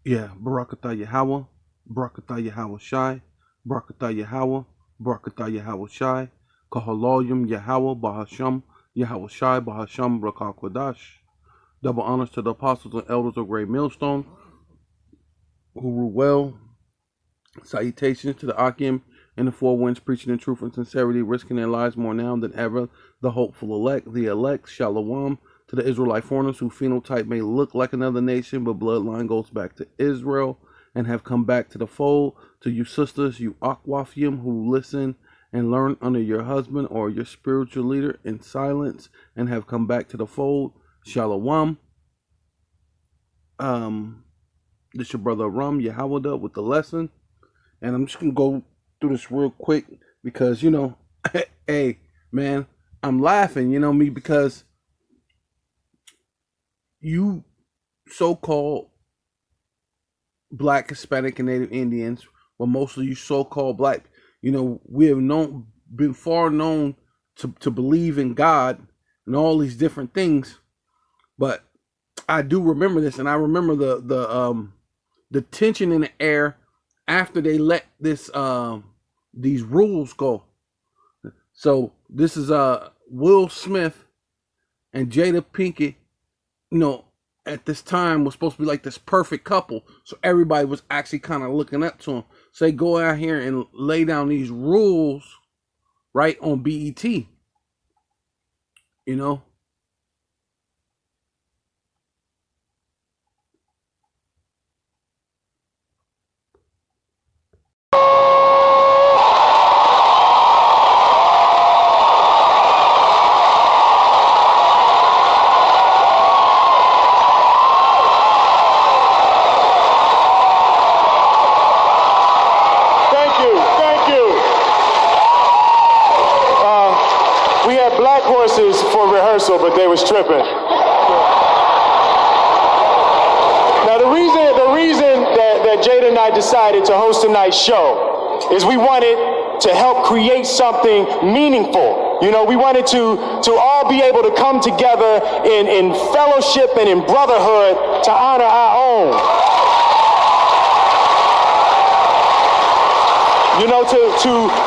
Yeah, Barakatah Yahweh, Barakatah Yahweh Shai, Barakatah Yahweh, Barakatah Yahweh Shai, Kahaloyim Yahweh, Bahasham, Yahweh Shai, Bahasham, Brakah Kodash. Double honors to the apostles and elders of Great Millstone, who rule well. Salutations to the Akim and the four winds, preaching in truth and sincerity, risking their lives more now than ever. The hopeful elect, the elect, Shalom, to the Israelite foreigners whose phenotype may look like another nation, but bloodline goes back to Israel and have come back to the fold. To you sisters, you Akwafim, who listen and learn under your husband or your spiritual leader in silence and have come back to the fold. Shalom. This your brother Ram Yahawada with the lesson. And I'm just gonna go through this real quick because hey man, I'm laughing, me, because you so-called Black, Hispanic, and Native Indians, well, mostly you so-called Black, we have been far known to believe in God and all these different things, but I do remember this, and I remember the tension in the air after they let these rules go. So this is Will Smith and Jada Pinkett, at this time was supposed to be like this perfect couple. So everybody was actually kind of looking up to them. So they go out here and lay down these rules, right, on BET, you know. We had black horses for rehearsal, but they was tripping. Now the reason that Jada and I decided to host tonight's show is we wanted to help create something meaningful. We wanted to all be able to come together in fellowship and in brotherhood to honor our own.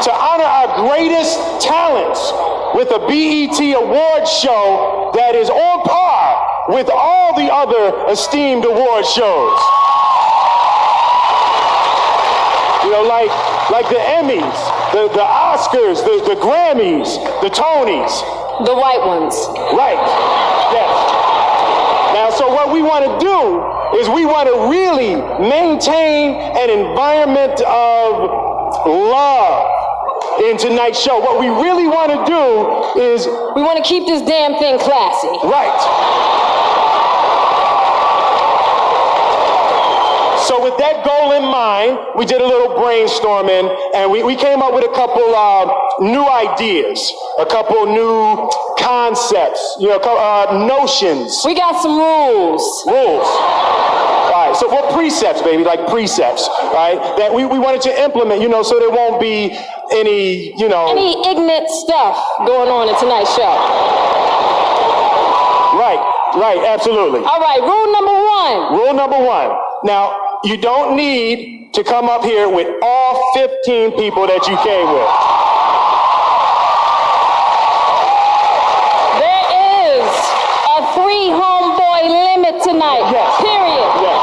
To honor our greatest talents with a BET award show that is on par with all the other esteemed award shows. Like the Emmys, the Oscars, the Grammys, the Tonys. The white ones. Right, yes. Now, so what we want to do is we want to really maintain an environment of love in tonight's show. What we really want to do is we want to keep this damn thing classy. Right. So with that goal in mind, we did a little brainstorming, and we came up with a couple new ideas, a couple new concepts, notions. We got some rules. Rules. All right, so what precepts, baby, like precepts, right, that we wanted to implement, so there won't be any, any ignorant stuff going on in tonight's show. Right, absolutely. All right, rule number one. Rule number one. Now, you don't need to come up here with all 15 people that you came with. There is a 3 homeboy limit tonight. Yes. Period. Yes.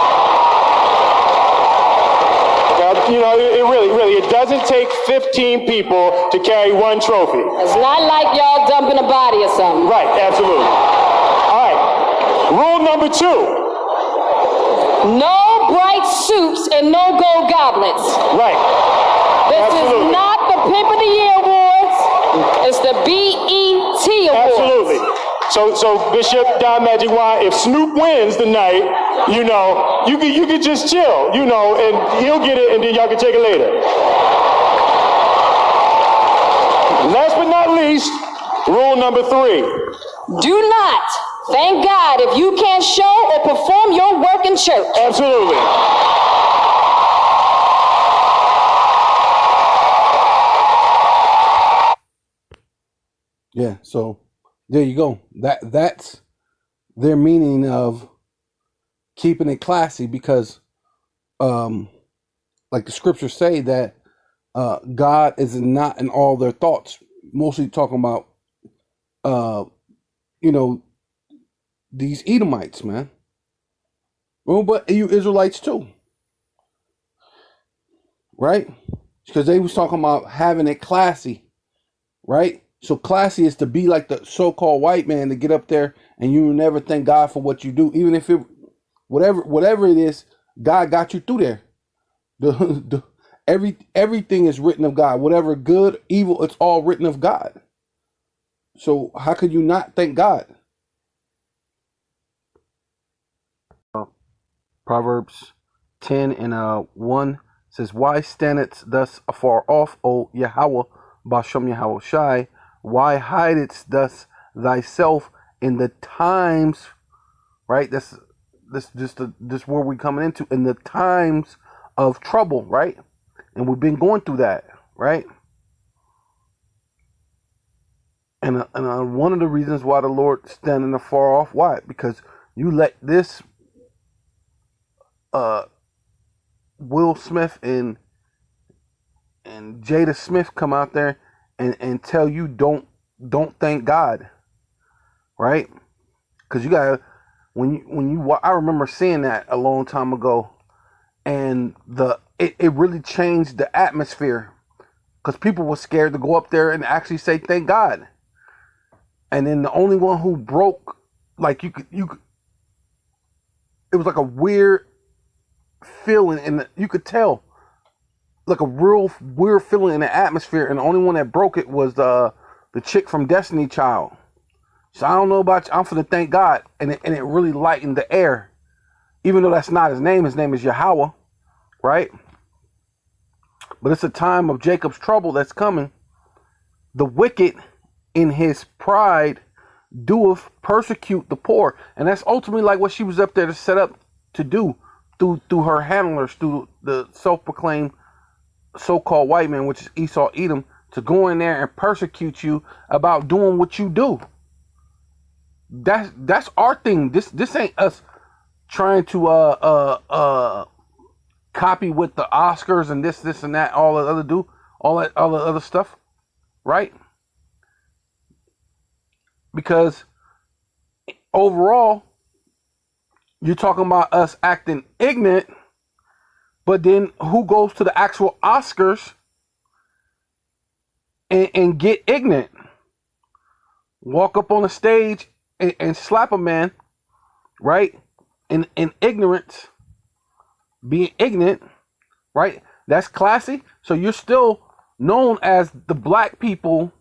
Now, it doesn't take 15 people to carry one trophy. It's not like y'all dumping a body or something. Right, absolutely. All right. Rule number 2. No bright suits and no gold goblets. Right. This absolutely. Is not the Pimp of the Year Awards. It's the BET Awards. Absolutely. So Bishop Don Magic Juan, if Snoop wins tonight, you could just chill, and he'll get it, and then y'all can take it later. Last but not least, rule number 3. Do not thank God if you can't show or perform your work in church. Absolutely. Yeah, so there you go. That's their meaning of keeping it classy, because like the scriptures say that God is not in all their thoughts. Mostly talking about you know, these Edomites, man. Well, but you Israelites too, right? Because they was talking about having it classy, right? So classy is to be like the so-called white man, to get up there and you will never thank God for what you do, even if it whatever it is, God got you through there. The everything is written of God. Whatever good, evil, it's all written of God. So how could you not thank God? Proverbs 10 and 1 says, "Why standest thus afar off, O Yahweh, Bashem Yahweh Shai? Why hidest thus thyself in the times," right? This where we coming into, in the times of trouble, right? And we've been going through that, right? And one of the reasons why the Lord standing afar off, why? Because you let this Will Smith and Jada Smith come out there and tell you don't thank God, right? Because you gotta when you I remember seeing that a long time ago, and it really changed the atmosphere because people were scared to go up there and actually say thank God. And then the only one who broke, like you could it was like a weird feeling, and you could tell like a real weird feeling in the atmosphere, and the only one that broke it was the chick from Destiny Child. So I don't know about you, I'm finna thank God, and it really lightened the air, even though that's not his name. His name is Yahweh, right? But it's a time of Jacob's trouble that's coming. The wicked in his pride doeth persecute the poor, and that's ultimately like what she was up there to set up to do through her handlers, through the self-proclaimed so-called white man, which is Esau Edom, to go in there and persecute you about doing what you do. That's our thing. This ain't us trying to copy with the Oscars and this and that, all the other stuff, right? Because overall, you're talking about us acting ignorant, but then who goes to the actual Oscars and get ignorant? Walk up on the stage and slap a man, right? In ignorance, being ignorant, right? That's classy. So you're still known as the black people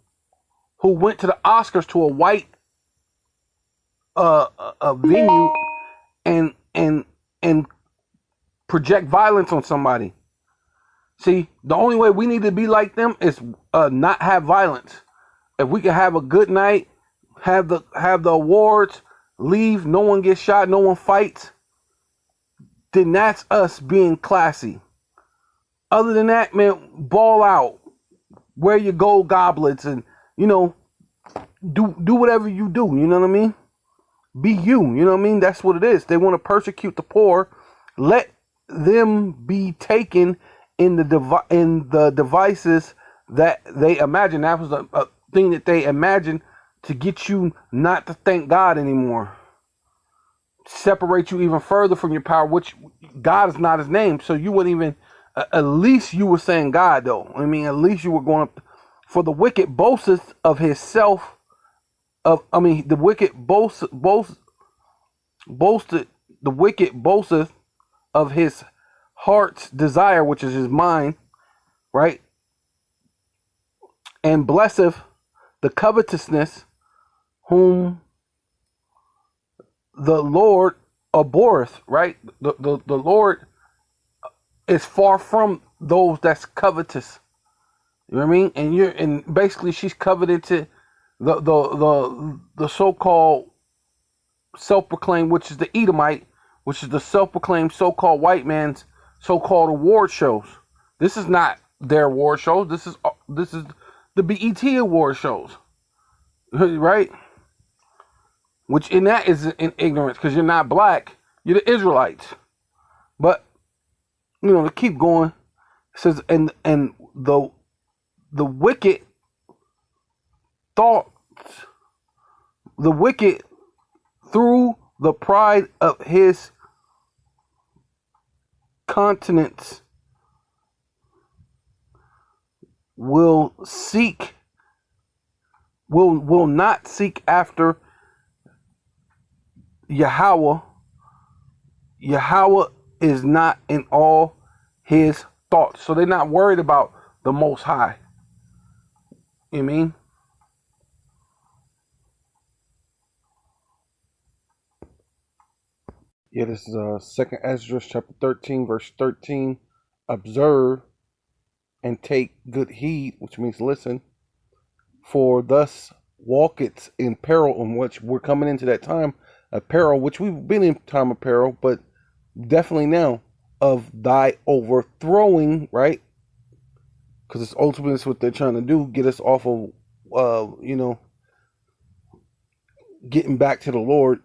who went to the Oscars to a white a venue and project violence on somebody. See, the only way we need to be like them is not have violence. If we can have a good night, have the awards, leave, no one gets shot, no one fights, then that's us being classy. Other than that, man, ball out, wear your gold goblets, and do whatever you do. You know what I mean? Be you. You know what I mean? That's what it is. They want to persecute the poor. Let them be taken in the devices that they imagine. That was a thing that they imagined to get you not to thank God anymore. Separate you even further from your power, which God is not his name. So you wouldn't even, at least you were saying God though. I mean, at least you were going up. For the wicked boasteth of his self. The wicked boasted. The wicked boasteth of his heart's desire, which is his mind, right? And blesseth the covetousness, whom the Lord abhorreth, right? The Lord is far from those that's covetous. You know what I mean? And basically she's coveted to the so-called self-proclaimed, which is the Edomite, which is the self-proclaimed so-called white man's so-called award shows. This is not their award shows. This is the BET award shows, right? Which in that is in ignorance, because you're not black, you're the Israelites. But to keep going, it says, and the wicked thoughts, the wicked through the pride of his countenance will not seek after Yahweh. Yahweh is not in all his thoughts. So they're not worried about the Most High. You mean? Yeah, this is 2nd Ezra chapter 13, verse 13. Observe and take good heed, which means listen, for thus walketh in peril, in which we're coming into that time of peril, which we've been in time of peril, but definitely now, of thy overthrowing, right? Because it's ultimately what they're trying to do, get us off of, getting back to the Lord,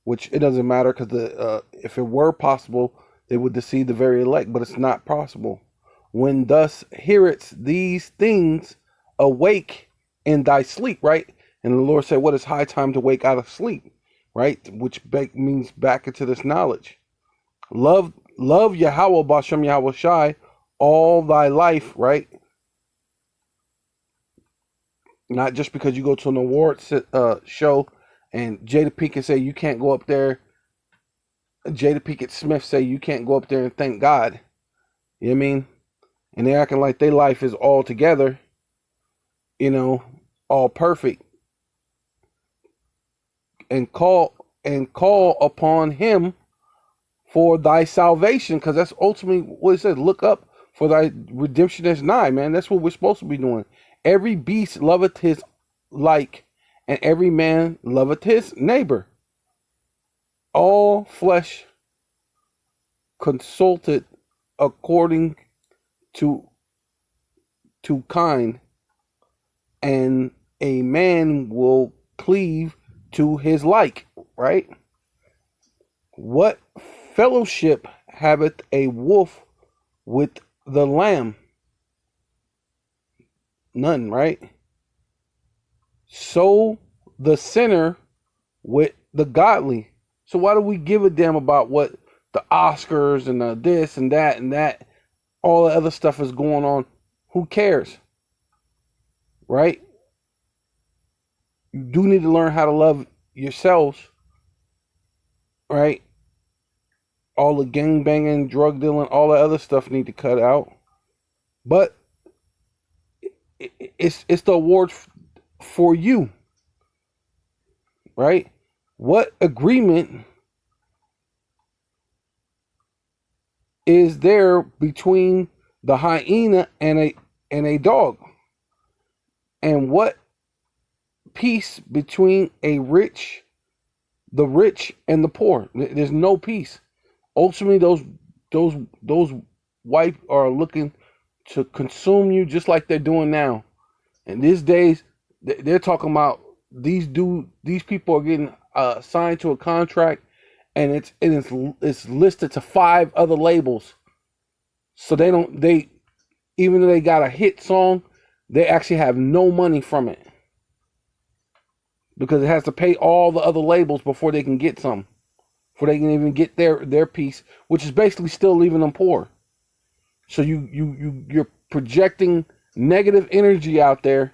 which it doesn't matter, because if it were possible, they would deceive the very elect, but it's not possible. When thus hearest these things, awake in thy sleep, right? And the Lord said, what is high time to wake out of sleep, right? Which means back into this knowledge. Love Yahweh, Bashem Yahweh Shai, all thy life, right? Not just because you go to an awards show and Jada Pinkett say you can't go up there. Jada Pinkett Smith say you can't go up there and thank God. You know what I mean? And they're acting like their life is all together, all perfect. And call upon him for thy salvation, because that's ultimately what it says. Look up, for thy redemption is nigh, man. That's what we're supposed to be doing. Every beast loveth his like, and every man loveth his neighbor. All flesh consulted according to kind, and a man will cleave to his like, right? What fellowship haveth a wolf with the lamb? None, right? So the sinner with the godly. So why do we give a damn about what the Oscars and the this and that, all the other stuff is going on? Who cares? Right? You do need to learn how to love yourselves, right? All the gang banging, drug dealing, all the other stuff need to cut out. But it's the award for you, right? What agreement is there between the hyena and a dog? And what peace between the rich and the poor? There's no peace. Ultimately, those white are looking to consume you just like they're doing now. And these days, they're talking about these people are getting signed to a contract, and it's listed to 5 other labels. So even though they got a hit song, they actually have no money from it, because it has to pay all the other labels before they can get some, before they can even get their piece, which is basically still leaving them poor. So you're projecting negative energy out there,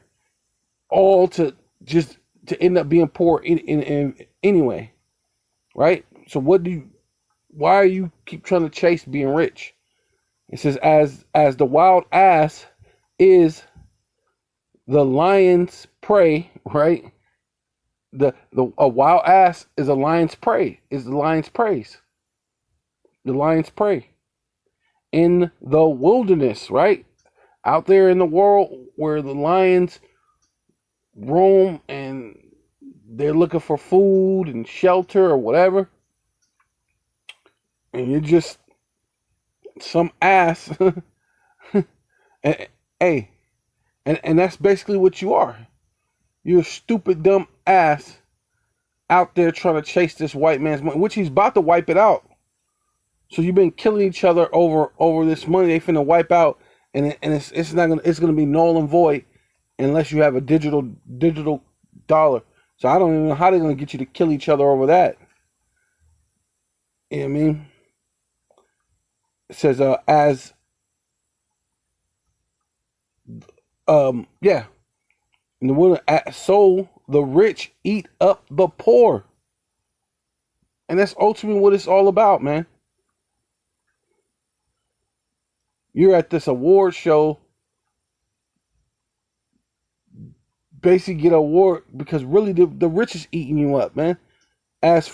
all to end up being poor in anyway, right? So why are you keep trying to chase being rich? It says, as the wild ass is the lion's prey, right? A wild ass is a lion's prey, is the lion's praise. The lion's prey. In the wilderness, right? Out there in the world where the lions roam and they're looking for food and shelter or whatever. And you're just some ass. Hey, and that's basically what you are. You're a stupid, dumb ass out there trying to chase this white man's money, which he's about to wipe it out. So you've been killing each other over this money they finna wipe out, and it's gonna be null and void unless you have a digital dollar. So I don't even know how they're gonna get you to kill each other over that. You know what I mean? It says yeah. And the woman, so the rich eat up the poor. And that's ultimately what it's all about, man. You're at this award show, basically get an award because really the rich is eating you up, man. As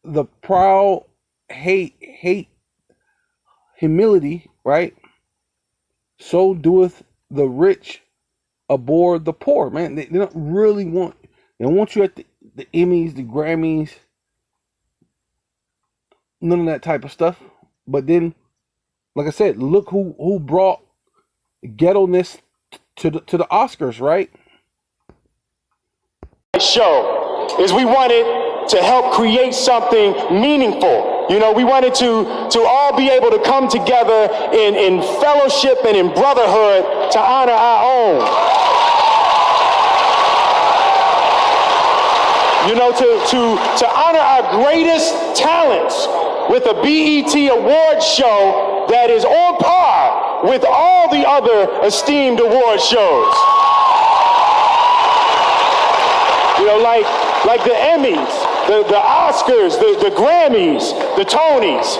the proud hate humility, right? So doeth the rich aboard the poor, man. They don't really want, they want you at the Emmys, the Grammys, none of that type of stuff. But then, like I said, look who brought ghetto-ness to the Oscars, right? Show is we wanted to help create something meaningful. You know, we wanted to all be able to come together in fellowship and in brotherhood to honor our own. You know, to honor our greatest talents with a BET award show that is on par with all the other esteemed award shows. You know, like the Emmys, the Oscars, the Grammys, the Tonys.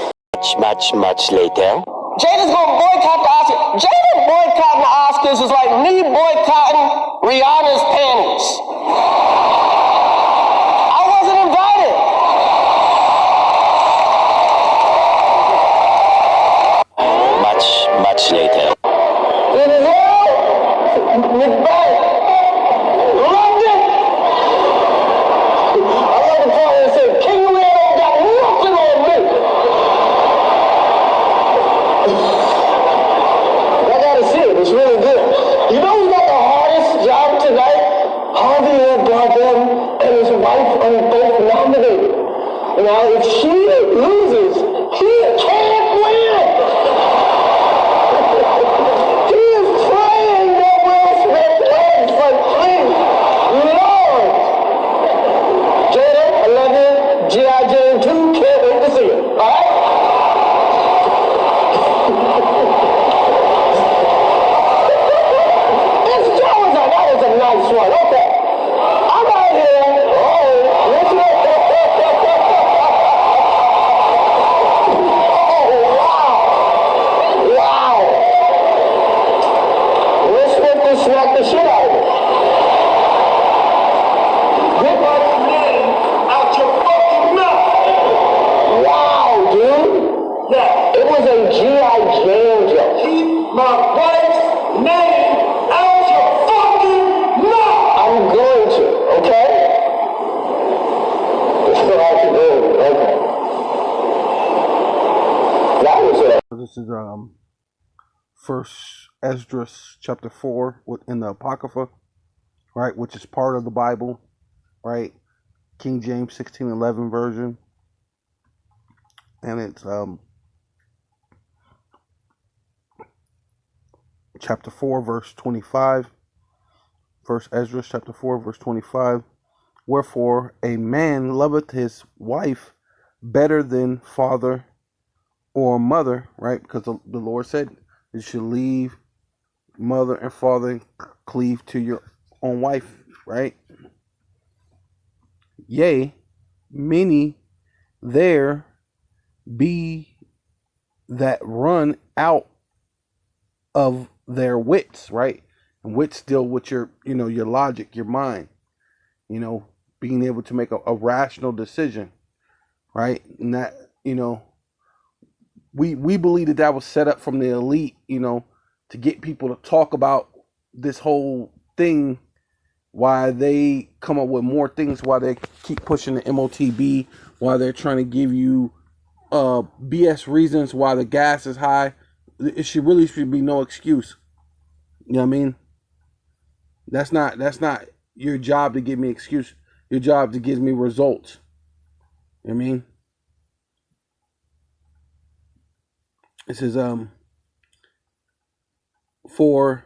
Much later. Jada's gonna boycott the Oscars. Jada boycotting the Oscars is like me boycotting Rihanna's panties. I wasn't invited. Much later. In hell, Macbeth, London. I love the part where it said, King Lear don't got nothing on me. I gotta see it. It's really good. You know who got the hardest job tonight? Javier Bardem and his wife are both nominated. Now, if she loses, he can't win. He is praying that Will Smith wins, but please, Lord. Jada, I love you. G.I. Jane 2, can't wait to see it. All right? This Jones, that was a nice one. Okay. I'm out here. Oh, listen. Wow. Will Smith just smacked the shit out of me. Get my name out your fucking mouth. Wow, dude. Yeah. It was a G.I. Jane joke. Keep my wife's name out your fucking mouth. I'm going to, okay? It's not hard to do. Okay. That was it. This is First Esdras chapter 4 in the Apocrypha, right, which is part of the Bible, right? King James 1611 version, and it's chapter 4 verse 25. First Esdras chapter 4 verse 25. Wherefore a man loveth his wife better than father or mother, right? Because the Lord said you should leave mother and father and cleave to your own wife, right? Yea, many there be that run out of their wits, right? And wits deal with your, your logic, your mind, being able to make a rational decision, right? And that, we believe that was set up from the elite, to get people to talk about this whole thing, why they come up with more things, why they keep pushing the MOTB, why they're trying to give you BS reasons why the gas is high. It should be no excuse. You know what I mean? That's not your job to give me excuse. Your job to give me results. You know what I mean? It says, for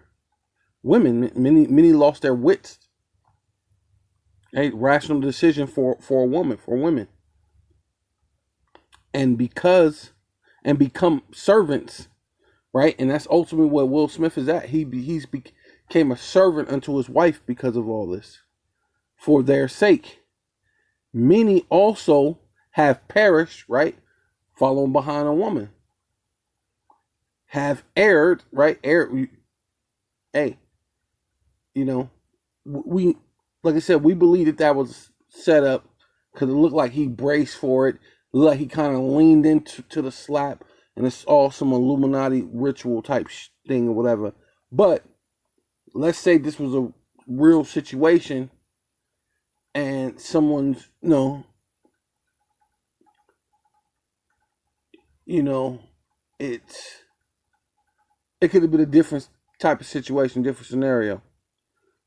women, many lost their wits. A rational decision for a woman, for women, and become servants, right? And that's ultimately what Will Smith is at. He's became a servant unto his wife because of all this. For their sake, many also have perished, right? Following behind a woman, have erred, right? Hey, you know, we, like I said, we believe that was set up because it looked like he braced for it. It looked like he kind of leaned into the slap, and it's all some Illuminati ritual type thing or whatever. But let's say this was a real situation, and someone's, it could have been a different type of situation, different scenario,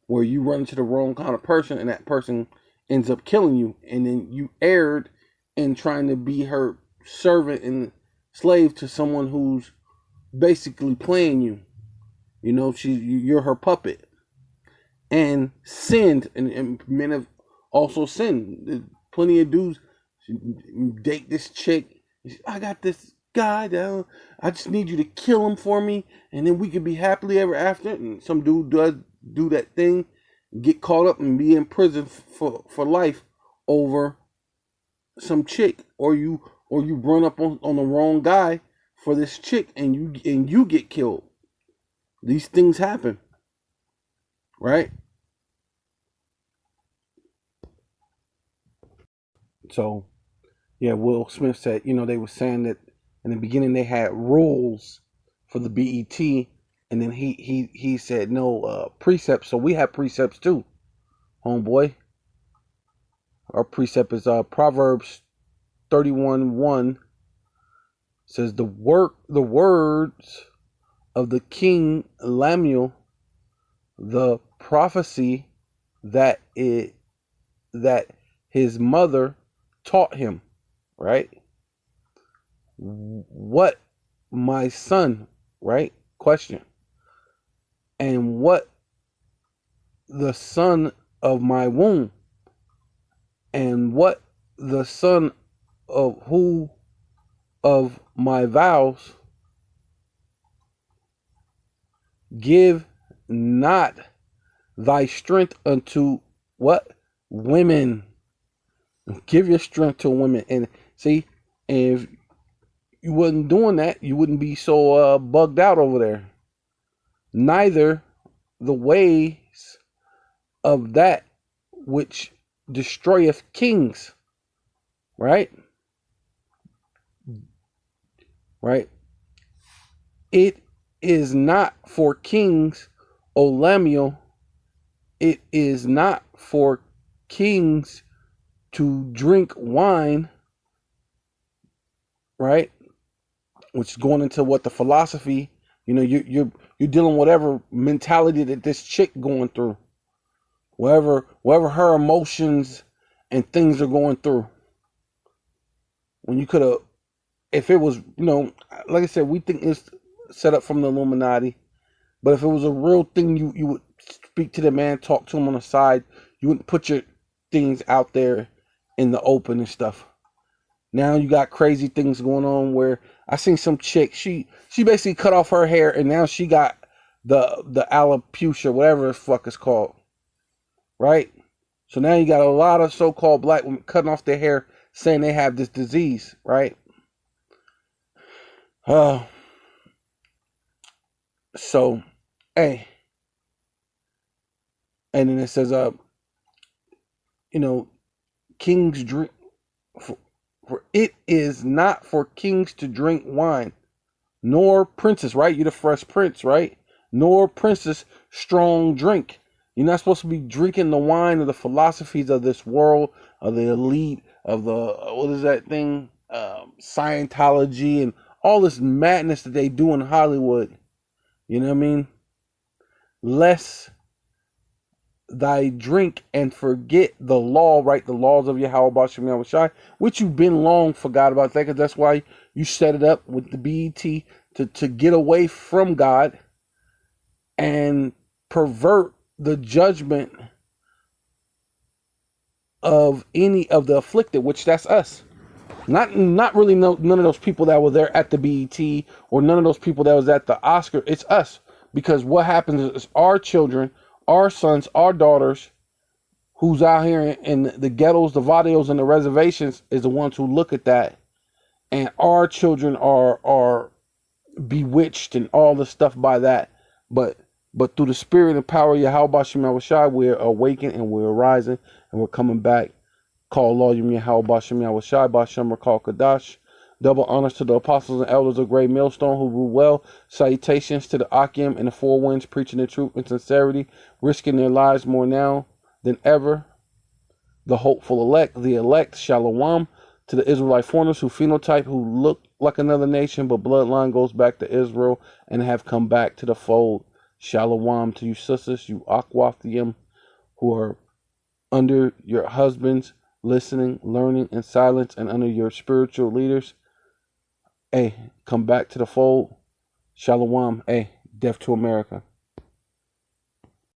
where you run into the wrong kind of person and that person ends up killing you, and then you erred in trying to be her servant and slave to someone who's basically playing you. You're her puppet, and sinned, and men have also sinned. There's plenty of dudes date this chick. I got this guy down. I just need you to kill him for me, and then we could be happily ever after. And some dude does do that thing, get caught up and be in prison for life over some chick, or you run up on the wrong guy for this chick, and you get killed. These things happen, right? So, yeah, Will Smith said, they were saying that in the beginning they had rules for the BET, and then he said no precepts. So we have precepts too, homeboy. Our precept is Proverbs 31:1. Says the words of the king Lemuel, the prophecy that his mother taught him, right? What, my son, right? Question. And what, the son of my womb, and what, the son of who of my vows, give not thy strength unto what? Women. Give your strength to women. And see, if you wasn't doing that, you wouldn't be so bugged out over there. Neither the ways of that which destroyeth kings. Right? Right? It is not for kings, O Lemuel. It is not for kings to drink wine, right? Which is going into what the philosophy, you're dealing with whatever mentality that this chick going through, wherever her emotions and things are going through. When you could have, if it was, like I said, we think it's set up from the Illuminati, but if it was a real thing, you would speak to the man, talk to him on the side. You wouldn't put your things out there in the open and stuff. Now you got crazy things going on where I seen some chick, she basically cut off her hair, and now she got the alopecia, whatever the fuck it's called, right? So now you got a lot of so-called black women cutting off their hair, saying they have this disease, right? So, hey, and then it says, kings drink. For it is not for kings to drink wine, nor princes, right? You're the Fresh Prince, right? Nor princes strong drink. You're not supposed to be drinking the wine of the philosophies of this world, of the elite, of the, what is that thing? Scientology and all this madness that they do in Hollywood. You know what I mean? Lest thy drink and forget the law, right? The laws of Yahweh Bashem Yahushai, which you've been long forgot about that, because that's why you set it up with the BET to get away from God and pervert the judgment of any of the afflicted, which that's us. Not really none of those people that were there at the BET or none of those people that was at the Oscar. It's us. Because what happens is our children, our sons, our daughters, who's out here in the ghettos, the barrios, and the reservations is the ones who look at that. And our children are bewitched and all the stuff by that. But through the spirit and power of Yahweh Shem Shai, we're awakened and we're arising and we're coming back. Call Loyum Yahweh Shem Shai, Bashem Rakal Kadash. Double honors to the apostles and elders of Great Millstone who rule well. Salutations to the Akim and the Four Winds, preaching the truth and sincerity, risking their lives more now than ever. The hopeful elect, Shalom, to the Israelite foreigners who phenotype, who look like another nation, but bloodline goes back to Israel and have come back to the fold. Shalom to you sisters, you Akwathium, who are under your husbands, listening, learning in silence, and under your spiritual leaders. Hey, come back to the fold. Shalom. Hey, death to America.